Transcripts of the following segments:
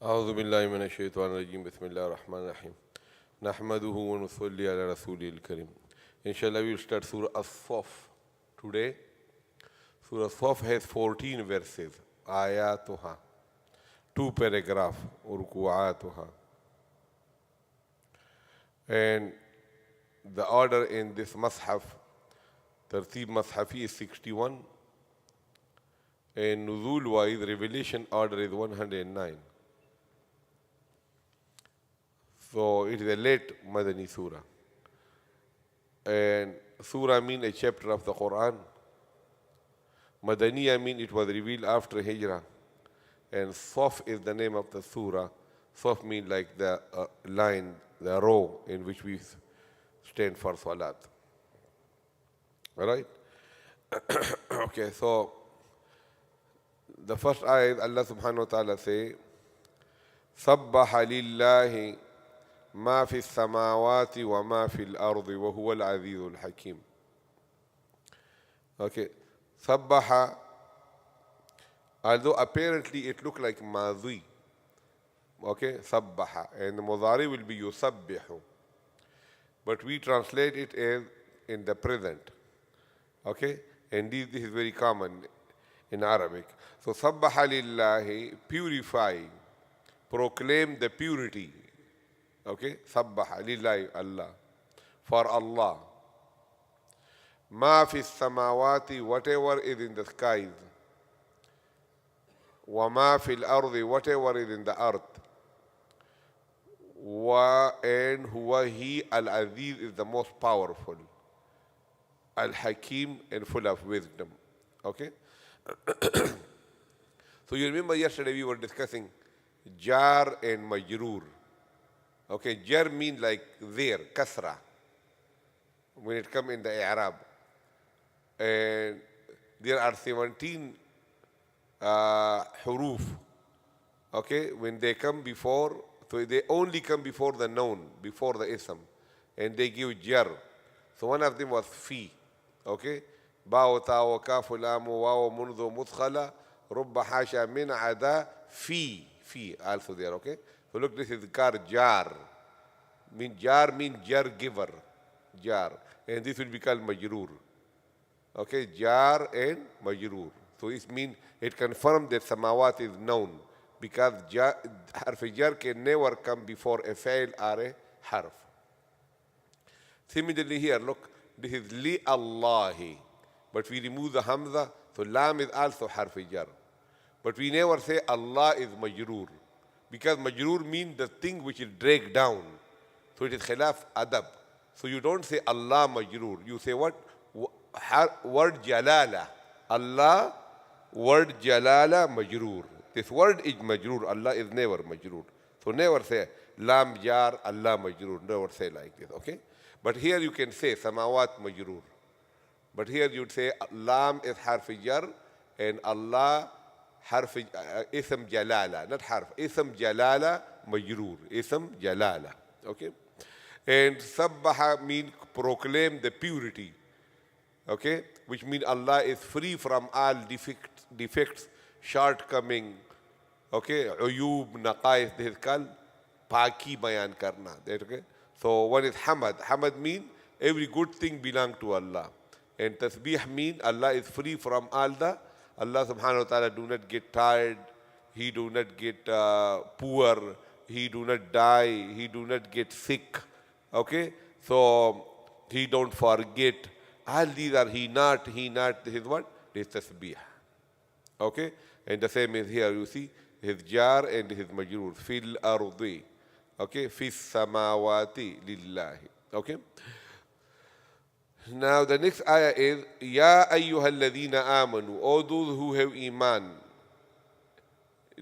أعوذ بالله من الشيطان الرجيم بسم الله الرحمن الرحيم نحمده ونصلي على رسوله الكريم. Inshallah we will start Surah As-Saff today. Surah As-Saff has 14 verses. Ayatuha, 2 paragraphs. Urku'atuha. And the order in this Mashaf, Tartib Mashafi is 61. And Nuzul wise, revelation order is 109. So it is a late Madani Surah. And Surah means a chapter of the Qur'an. Madaniya means it was revealed after Hijrah. And Saff is the name of the Surah. Saff means like the line, the row in which we stand for Salat. Alright? Okay, so the first ayat Allah subhanahu wa ta'ala say, سبح لله ما في السماوات وما في الأرض وهو العزيز الحكيم. Okay, سبح, although apparently it look like ماضي. Okay, سبح, and the mudari will be يسبح, but we translate it as in the present. Okay, and this is very common in Arabic. So سبح لله, purify, proclaim the purity. Okay, sabbaha lillahi Allah, for Allah. Ma fi samawati, whatever is in the skies. Wa ma fil ardi, whatever is in the earth. Wa, and huwa he al-aziz is the most powerful. Al-hakim, and full of wisdom. Okay. So you remember yesterday we were discussing jar and majroor. Okay, jar means like there, kasra, when it comes in the Arab. And there are 17 huruf. Okay, when they come before, so they only come before the noun, before the ism, and they give jar. So one of them was fi. Okay, باو تاو كاف لام واو منذ مدخلة رب حاشا من عدا fi also there. Okay. So look, this is jar. Jar means jar giver. Jar. And this will be called majroor. Okay, jar and majroor. So it means it confirms that samawat is known because harf jar can never come before a fa'il or a harf. Similarly here, look, this is li Allahi. But we remove the hamza, so lam is also harf jar. But we never say Allah is majroor, because majroor means the thing which is dragged down. So it is khilaf adab. So you don't say Allah majroor. You say what? Word jalala. Allah, word jalala majroor. This word is majroor. Allah is never majroor. So never say lam jar, Allah majroor. Never say like this. Okay? But here you can say samawat majroor. But here you'd say lam is harf jar and Allah حرف اسم جلالة, not حرف, اسم جلالة مجرور, اسم جلالة. Okay? And sabbaha means proclaim the purity. Okay? Which means Allah is free from all defects, shortcoming. Okay? Uyub, naqais, this is called paki bayan karna. Okay? So one is hamad. Hamad means every good thing belongs to Allah. And tasbih means Allah is free from all the Allah subhanahu wa ta'ala do not get tired, He do not get poor, He do not die, He do not get sick. Okay? So He don't forget. All these are He not, this is what? This is tasbih. Okay? And the same is here, you see, His jar and His majroor. Fil ardi. Okay? Fis samawati lillahi. Okay? Now the next ayah is Ya ayyuha alladhina amanu, all those who have iman,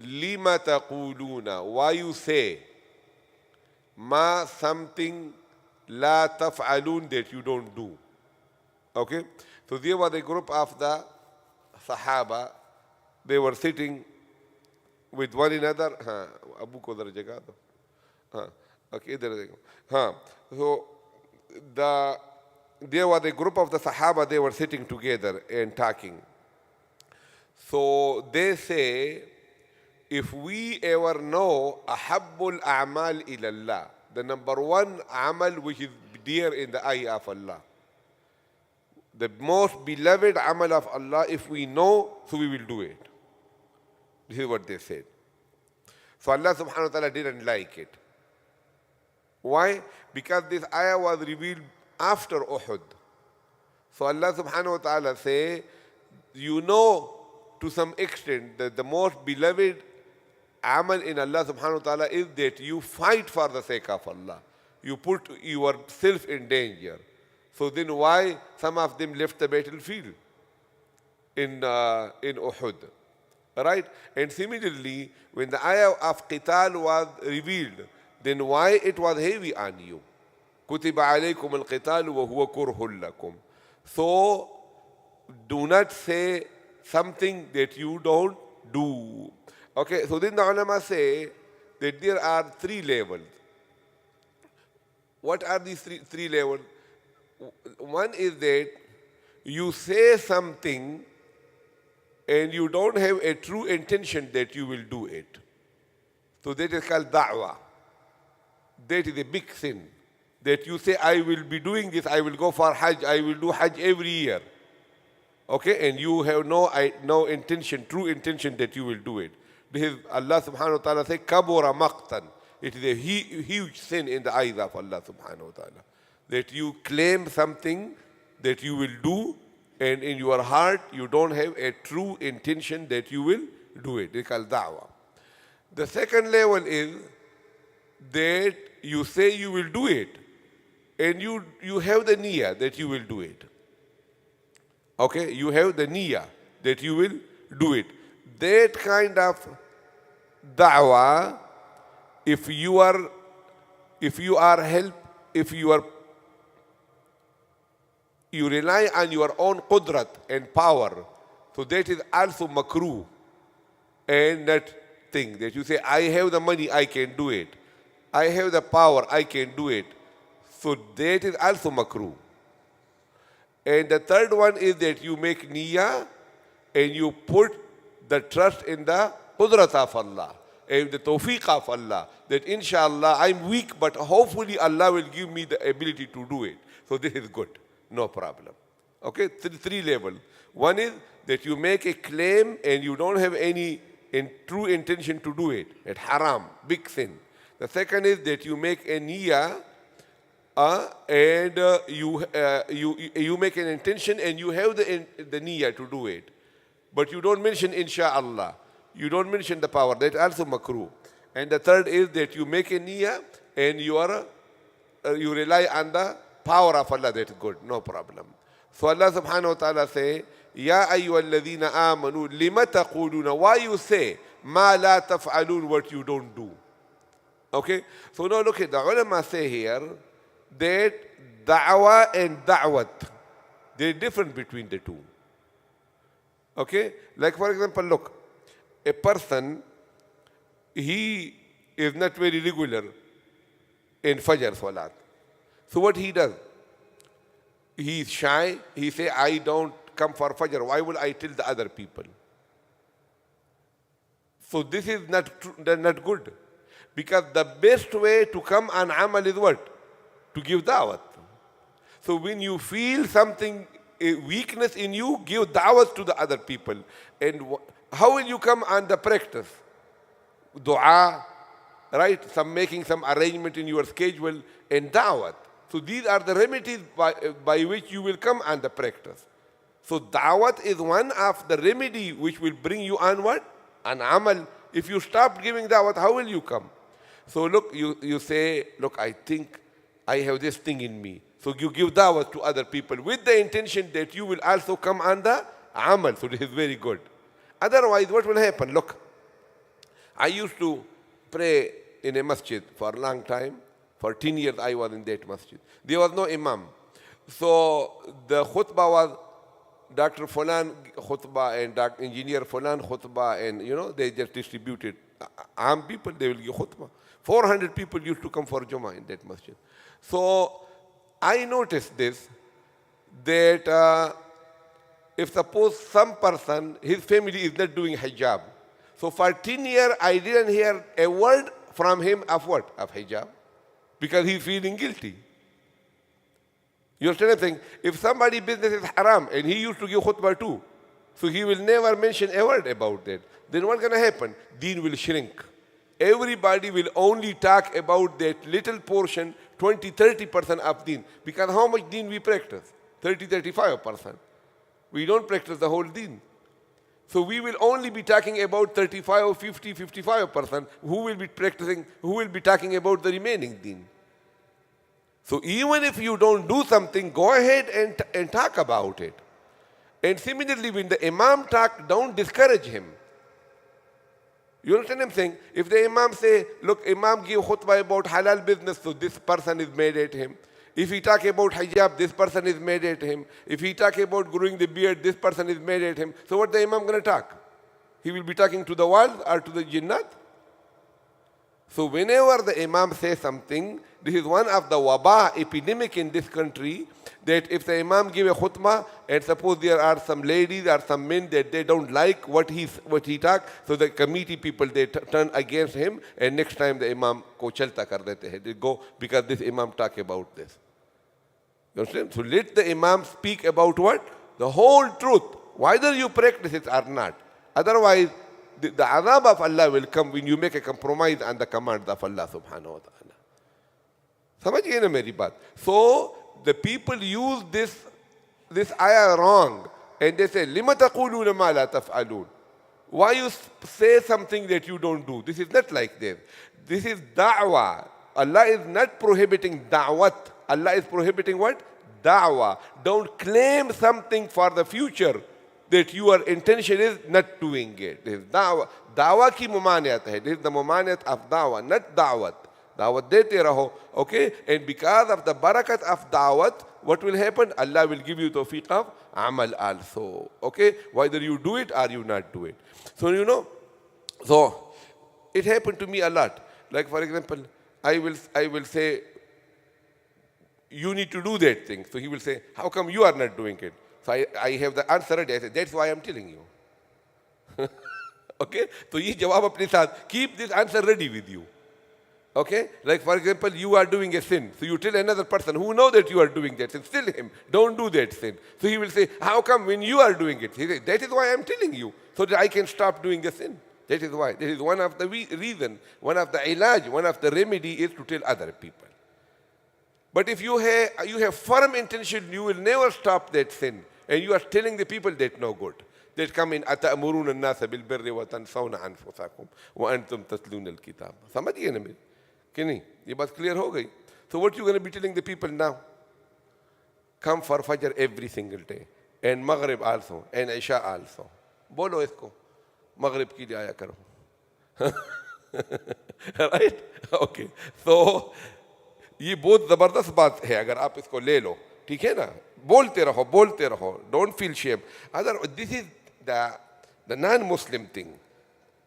lima taquluna, why you say ma, something, la taf'alun, that you don't do. Okay, so there was a group of the Sahaba, they were sitting with one another. Abu ko dhar jagah do. Okay, so there was a group of the Sahaba, they were sitting together and talking. So they say, if we ever know ahabbul a'mal ilallah, the number one amal which is dear in the eye of Allah, the most beloved amal of Allah, if we know, so we will do it. This is what they said. So Allah subhanahu wa ta'ala didn't like it. Why? Because this ayah was revealed after Uhud. So Allah subhanahu wa ta'ala say, you know to some extent that the most beloved amal in Allah subhanahu wa ta'ala is that you fight for the sake of Allah. You put yourself in danger. So then why some of them left the battlefield in Uhud? Right? And similarly, when the ayah of qital was revealed, then why it was heavy on you? كُتِبَ عَلَيْكُمُ الْقِتَالُ وَهُوَ كُرْهٌ لَكُمْ. So do not say something that you don't do. Okay, so then the ulama say that there are three levels. What are these three levels? One is that you say something and you don't have a true intention that you will do it. So that is called da'wah. That is a big sin. That you say, I will be doing this, I will go for Hajj, I will do Hajj every year. Okay, and you have no intention, true intention that you will do it. This is Allah subhanahu wa ta'ala say, kabura maqtan. It is a huge sin in the eyes of Allah subhanahu wa ta'ala. That you claim something that you will do, and in your heart you don't have a true intention that you will do it. It's called da'wah. The second level is that you say you will do it, and you have the niyyah that you will do it. Okay, you have the niyyah that you will do it. That kind of da'wah, if you rely on your own qudrat and power, so that is also makruh. And that thing that you say, I have the money, I can do it. I have the power, I can do it. So that is also makruh. And the third one is that you make niyyah and you put the trust in the qudrat of Allah and the tawfiq of Allah, that inshallah I'm weak, but hopefully Allah will give me the ability to do it. So this is good, no problem. Okay, three levels. One is that you make a claim and you don't have any true intention to do it. It's haram, big sin. The second is that you make a niyyah and you make an intention and you have the niyyah to do it. But you don't mention insha'Allah. You don't mention the power. That's also makruh. And the third is that you make a niyyah and you rely on the power of Allah. That's good, no problem. So Allah subhanahu wa ta'ala say, Ya ayyuhalladhina amanu lima taquluna. Why you say ma la taf'alun, what you don't do? Okay? So now look at the ulama say here that da'wah and da'wat, they're different between the two. Okay? Like for example, look, a person, he is not very regular in Fajr Salat. So what he does? He is shy. He say, I don't come for Fajr. Why will I tell the other people? So this is not good. Because the best way to come on amal is what? To give da'wat. So when you feel something, a weakness in you, give da'wat to the other people. And how will you come on the practice? Dua, right? Making some arrangement in your schedule, and da'wat. So these are the remedies by which you will come on the practice. So da'wat is one of the remedy which will bring you on what? An amal. If you stop giving da'wat, how will you come? So look, you say, look, I think I have this thing in me. So you give da'wat to other people with the intention that you will also come on the amal. So this is very good. Otherwise, what will happen? Look, I used to pray in a masjid for a long time. For 10 years I was in that masjid. There was no imam. So the khutbah was Dr. Fulan khutbah and Dr. Engineer Fulan khutbah, and they just distributed. Am people, they will give khutbah. 400 people used to come for Jummah in that masjid. So I noticed this, that if suppose some person, his family is not doing hijab, So for 10 years, I didn't hear a word from him of what? Of hijab. Because he's feeling guilty. You understand what I'm saying? If somebody's business is haram and he used to give khutbah too, so he will never mention a word about that, then what's going to happen? Deen will shrink. Everybody will only talk about that little portion, 20-30% of deen. Because how much deen we practice? 30-35%. We don't practice the whole deen. So we will only be talking about 35 or 55%. Who will be practicing, who will be talking about the remaining deen? So even if you don't do something, go ahead and talk about it. And similarly, when the imam talk, don't discourage him. You understand what I'm saying? If the imam say, look, imam give khutbah about halal business, so this person is mad at him. If he talk about hijab, this person is mad at him. If he talk about growing the beard, this person is mad at him. So what the imam going to talk? He will be talking to the world or to the jinnat? So whenever the imam says something, this is one of the waba epidemic in this country, that if the imam give a khutbah and suppose there are some ladies or some men that they don't like what he talk, so the committee people, they turn against him, and next time the imam ko chalta kar dete hai. They go because this imam talk about this. You understand? So let the imam speak about what? The whole truth, whether you practice it or not. Otherwise, the azab of Allah will come when you make a compromise on the commands of Allah subhanahu wa ta'ala. समझ गए ना मेरी बात? So the people use this ayah wrong, and they say, لِمَ تَقُولُونَ مَا لَا تَفْعَلُونَ. Why you say something that you don't do? This is not like this. This is da'wah. Allah is not prohibiting da'wat. Allah is prohibiting what? Da'wah. Don't claim something for the future that your intention is not doing it. This is da'wah. Da'wah ki mumaniyat hai. This is the mumaniyat of da'wah, not da'wat. Dawat dete raho, okay? And because of the barakat of dawat, what will happen? Allah will give you tawfiq of amal also, okay? Whether you do it or you not do it. So you know, so it happened to me a lot. Like for example, I will say, you need to do that thing. So he will say, how come you are not doing it? So I have the answer ready. I say, that's why I'm telling you. Okay? So ye jawab apne saath, keep this answer ready with you. Okay? Like for example, you are doing a sin. So you tell another person who knows that you are doing that sin, tell him, don't do that sin. So he will say, how come when you are doing it? He says, that is why I am telling you, so that I can stop doing the sin. That is why. That is one of the reason, one of the ilaj, one of the remedy is to tell other people. But if you have firm intention, you will never stop that sin. And you are telling the people that no good. That come in, أَتَأْمُرُونَ النَّاسَ بِالْبِرِّ وَتَنْسَوْنَ أَنفُسَكُمْ وَأَنْتُمْ تَتْلُونَ الْكِتَابَ. समझ गए ना मेरे? कि नहीं? ये बात clear हो गई? So what you going to be telling the people now? Come for Fajr every single day. And Maghrib also. And Isha also. बोलो इसको. Maghrib के लिए आया करो. Right? Okay. So ये बहुत ज़बरदस्त बात है अगर आप इसको ले लो. ठीक है ना? बोलते रहो. Don't feel shame. This is the non-Muslim thing.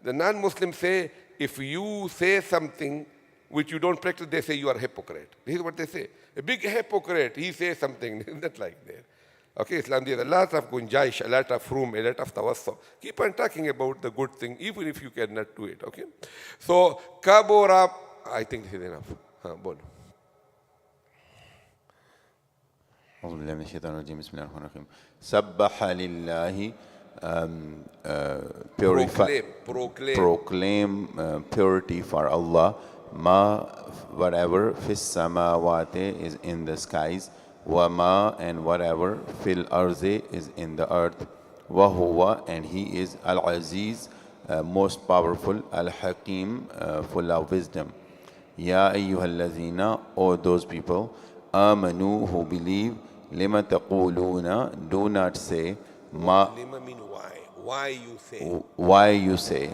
The non-Muslims say, if you say something which you don't practice, they say you are a hypocrite. This is what they say. A big hypocrite, he says something, not like that. Okay, Islam, there's a lot of gunjaish, a lot of room, a lot of tawassu. Keep on talking about the good thing, even if you cannot do it, okay? So, kabura, I think this is enough. Bol. أعوذ بالله من الشيطان الرجيم بسم الله الرحمن الرحيم سبح لله proclaim purity for Allah whatever fis samawati is in the skies wa and whatever fil arzi is in the earth wa huwa and he is al-aziz most powerful al-hakim full of wisdom ya ayyuhallazina all those people amanu who believe lima taquluna do not say lima mean why you say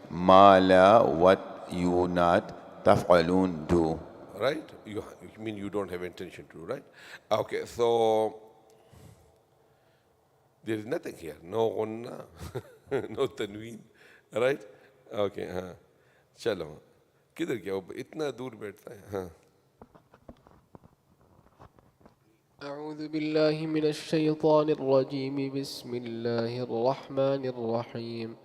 ma la what you not taf'alun do, right? You mean you don't have intention to do, right? Okay, so there is nothing here, no gunna, no tanween, right? Okay, चलो किधर गया वो इतना दूर बैठता है أعوذ بالله من الشيطان الرجيم بسم الله الرحمن الرحيم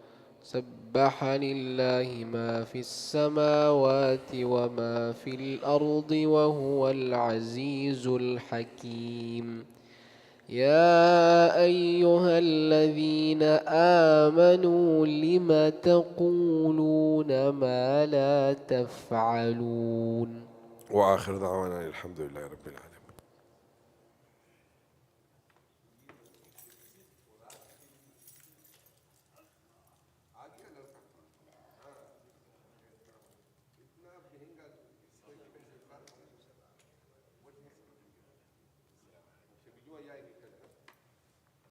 سبح سبح لله ما في السماوات وما في الأرض وهو العزيز الحكيم يا أيها الذين آمنوا لم تقولون ما لا تفعلون وآخر دعوانا الحمد لله رب العالمين.